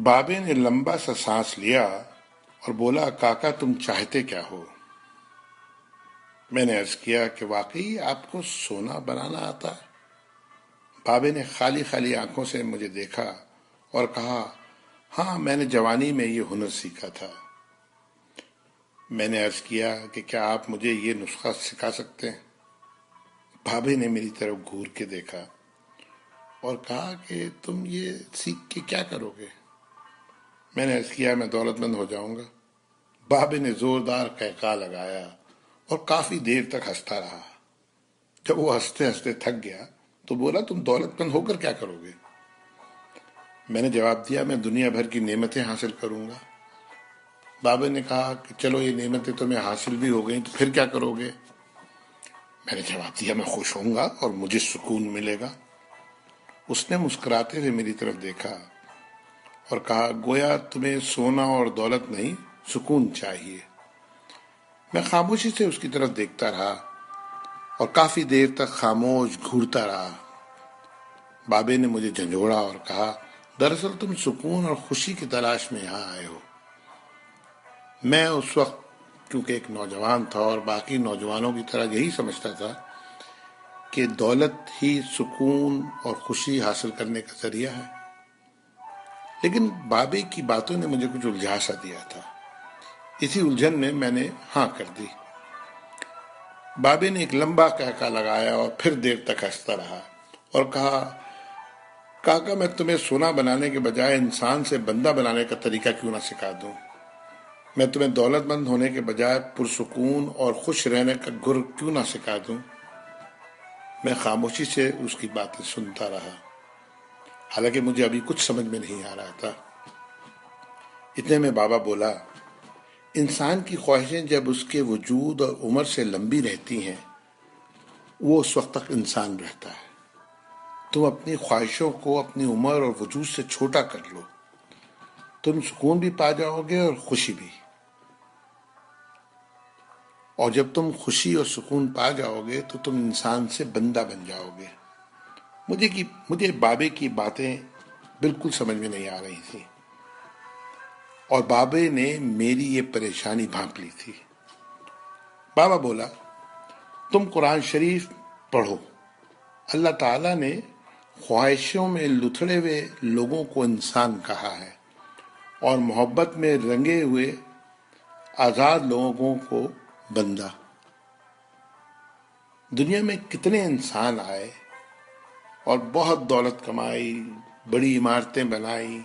بابے نے لمبا سا سانس لیا اور بولا، کاکا تم چاہتے کیا ہو؟ میں نے عرض کیا کہ واقعی آپ کو سونا بنانا آتا ہے؟ بابے نے خالی خالی آنکھوں سے مجھے دیکھا اور کہا، ہاں میں نے جوانی میں یہ ہنر سیکھا تھا۔ میں نے عرض کیا کہ کیا آپ مجھے یہ نسخہ سکھا سکتے ہیں؟ بابے نے میری طرف گھور کے دیکھا اور کہا کہ تم یہ سیکھ کے کیا کرو گے؟ میں نے عرض کیا میں دولت مند ہو جاؤں گا۔ بابے نے زوردار قہقہہ لگایا اور کافی دیر تک ہنستا رہا۔ جب وہ ہنستے ہنستے تھک گیا تو بولا، تم دولت مند ہو کر کیا کرو گے؟ میں نے جواب دیا، میں دنیا بھر کی نعمتیں حاصل کروں گا۔ بابے نے کہا کہ چلو یہ نعمتیں تمہیں حاصل بھی ہو گئیں تو پھر کیا کرو گے؟ میں نے جواب دیا، میں خوش ہوں گا اور مجھے سکون ملے گا۔ اس نے مسکراتے ہوئے میری طرف دیکھا اور کہا، گویا تمہیں سونا اور دولت نہیں، سکون چاہیے۔ میں خاموشی سے اس کی طرف دیکھتا رہا اور کافی دیر تک خاموش گھورتا رہا۔ بابے نے مجھے جھنجھوڑا اور کہا، دراصل تم سکون اور خوشی کی تلاش میں یہاں آئے ہو۔ میں اس وقت کیونکہ ایک نوجوان تھا اور باقی نوجوانوں کی طرح یہی سمجھتا تھا کہ دولت ہی سکون اور خوشی حاصل کرنے کا ذریعہ ہے، لیکن بابے کی باتوں نے مجھے کچھ الجھا سا دیا تھا۔ اسی الجھن میں نے ہاں کر دی۔ بابے نے ایک لمبا قہقہہ لگایا اور پھر دیر تک ہنستا رہا اور کہا، کاکا میں تمہیں سونا بنانے کے بجائے انسان سے بندہ بنانے کا طریقہ کیوں نہ سکھا دوں؟ میں تمہیں دولت مند ہونے کے بجائے پرسکون اور خوش رہنے کا گر کیوں نہ سکھا دوں؟ میں خاموشی سے اس کی باتیں سنتا رہا، حالانکہ مجھے ابھی کچھ سمجھ میں نہیں آ رہا تھا۔ اتنے میں بابا بولا، انسان کی خواہشیں جب اس کے وجود اور عمر سے لمبی رہتی ہیں وہ اس وقت تک انسان رہتا ہے۔ تم اپنی خواہشوں کو اپنی عمر اور وجود سے چھوٹا کر لو، تم سکون بھی پا جاؤ گے اور خوشی بھی۔ اور جب تم خوشی اور سکون پا جاؤ گے تو تم انسان سے بندہ بن جاؤ گے۔ مجھے بابے کی باتیں بالکل سمجھ میں نہیں آ رہی تھی اور بابے نے میری یہ پریشانی بھانپ لی تھی۔ بابا بولا، تم قرآن شریف پڑھو۔ اللہ تعالیٰ نے خواہشوں میں لتھڑے ہوئے لوگوں کو انسان کہا ہے اور محبت میں رنگے ہوئے آزاد لوگوں کو بندہ۔ دنیا میں کتنے انسان آئے اور بہت دولت کمائی، بڑی عمارتیں بنائی،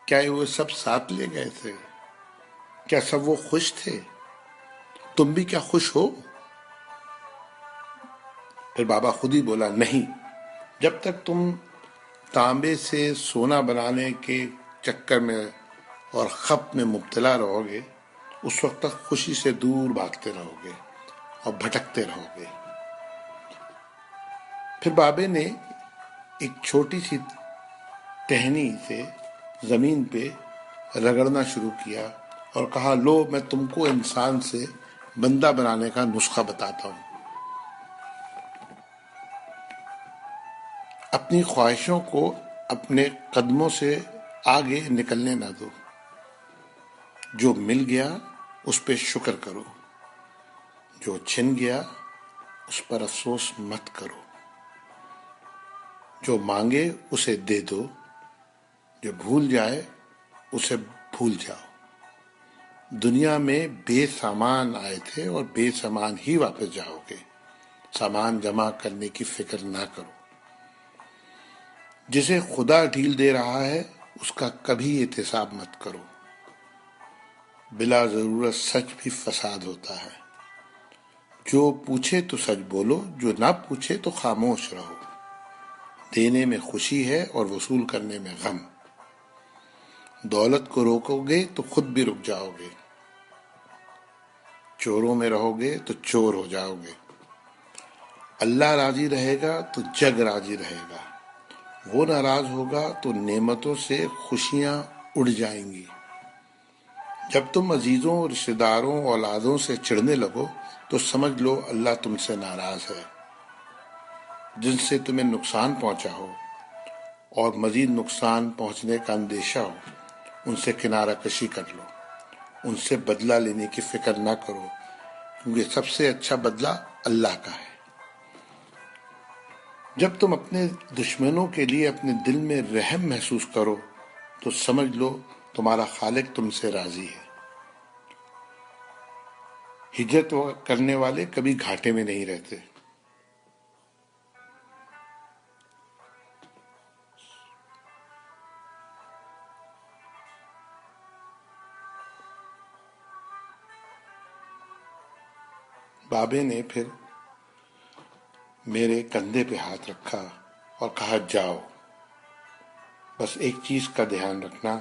کیا وہ سب ساتھ لے گئے تھے؟ کیا سب وہ خوش تھے؟ تم بھی کیا خوش ہو؟ پھر بابا خود ہی بولا، نہیں، جب تک تم تانبے سے سونا بنانے کے چکر میں اور خپ میں مبتلا رہو گے اس وقت تک خوشی سے دور بھاگتے رہو گے اور بھٹکتے رہو گے۔ پھر بابے نے ایک چھوٹی سی ٹہنی سے زمین پہ رگڑنا شروع کیا اور کہا، لو میں تم کو انسان سے بندہ بنانے کا نسخہ بتاتا ہوں۔ اپنی خواہشوں کو اپنے قدموں سے آگے نکلنے نہ دو۔ جو مل گیا اس پہ شکر کرو، جو چھن گیا اس پر افسوس مت کرو، جو مانگے اسے دے دو، جو بھول جائے اسے بھول جاؤ۔ دنیا میں بے سامان آئے تھے اور بے سامان ہی واپس جاؤ گے۔ سامان جمع کرنے کی فکر نہ کرو۔ جسے خدا ڈھیل دے رہا ہے اس کا کبھی احتساب مت کرو۔ بلا ضرورت سچ بھی فساد ہوتا ہے۔ جو پوچھے تو سچ بولو، جو نہ پوچھے تو خاموش رہو۔ دینے میں خوشی ہے اور وصول کرنے میں غم۔ دولت کو روکو گے تو خود بھی رک جاؤ گے۔ چوروں میں رہو گے تو چور ہو جاؤ گے۔ اللہ راضی رہے گا تو جگ راضی رہے گا، وہ ناراض ہوگا تو نعمتوں سے خوشیاں اڑ جائیں گی۔ جب تم عزیزوں، رشتہ داروں، اولادوں سے چڑھنے لگو تو سمجھ لو اللہ تم سے ناراض ہے۔ جن سے تمہیں نقصان پہنچا ہو اور مزید نقصان پہنچنے کا اندیشہ ہو ان سے کنارہ کشی کر لو، ان سے بدلہ لینے کی فکر نہ کرو، کیونکہ سب سے اچھا بدلہ اللہ کا ہے۔ جب تم اپنے دشمنوں کے لیے اپنے دل میں رحم محسوس کرو تو سمجھ لو تمہارا خالق تم سے راضی ہے۔ ہجرت کرنے والے کبھی گھاٹے میں نہیں رہتے۔ بابے نے پھر میرے کندھے پہ ہاتھ رکھا اور کہا جاؤ، بس ایک چیز کا دھیان رکھنا،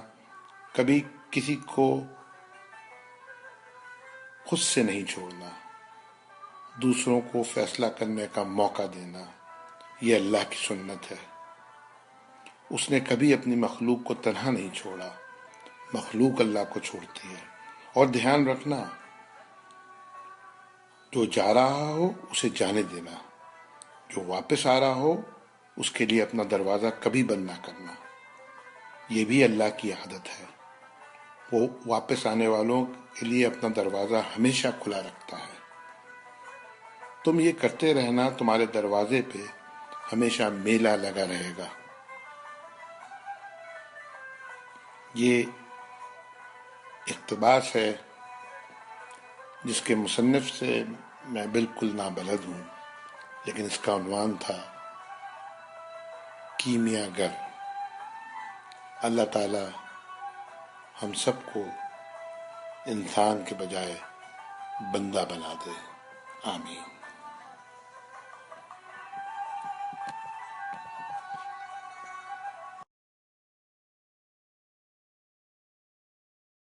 کبھی کسی کو خود سے نہیں چھوڑنا، دوسروں کو فیصلہ کرنے کا موقع دینا، یہ اللہ کی سنت ہے۔ اس نے کبھی اپنی مخلوق کو تنہا نہیں چھوڑا، مخلوق اللہ کو چھوڑتی ہے۔ اور دھیان رکھنا، جو جا رہا ہو اسے جانے دینا، جو واپس آ رہا ہو اس کے لیے اپنا دروازہ کبھی بند نہ کرنا، یہ بھی اللہ کی عادت ہے۔ وہ واپس آنے والوں کے لیے اپنا دروازہ ہمیشہ کھلا رکھتا ہے۔ تم یہ کرتے رہنا، تمہارے دروازے پہ ہمیشہ میلہ لگا رہے گا۔ یہ اقتباس ہے جس کے مصنف سے میں بالکل نابلد ہوں، لیکن اس کا عنوان تھا کیمیا گر۔ اللہ تعالی ہم سب کو انسان کے بجائے بندہ بنا دے، آمین۔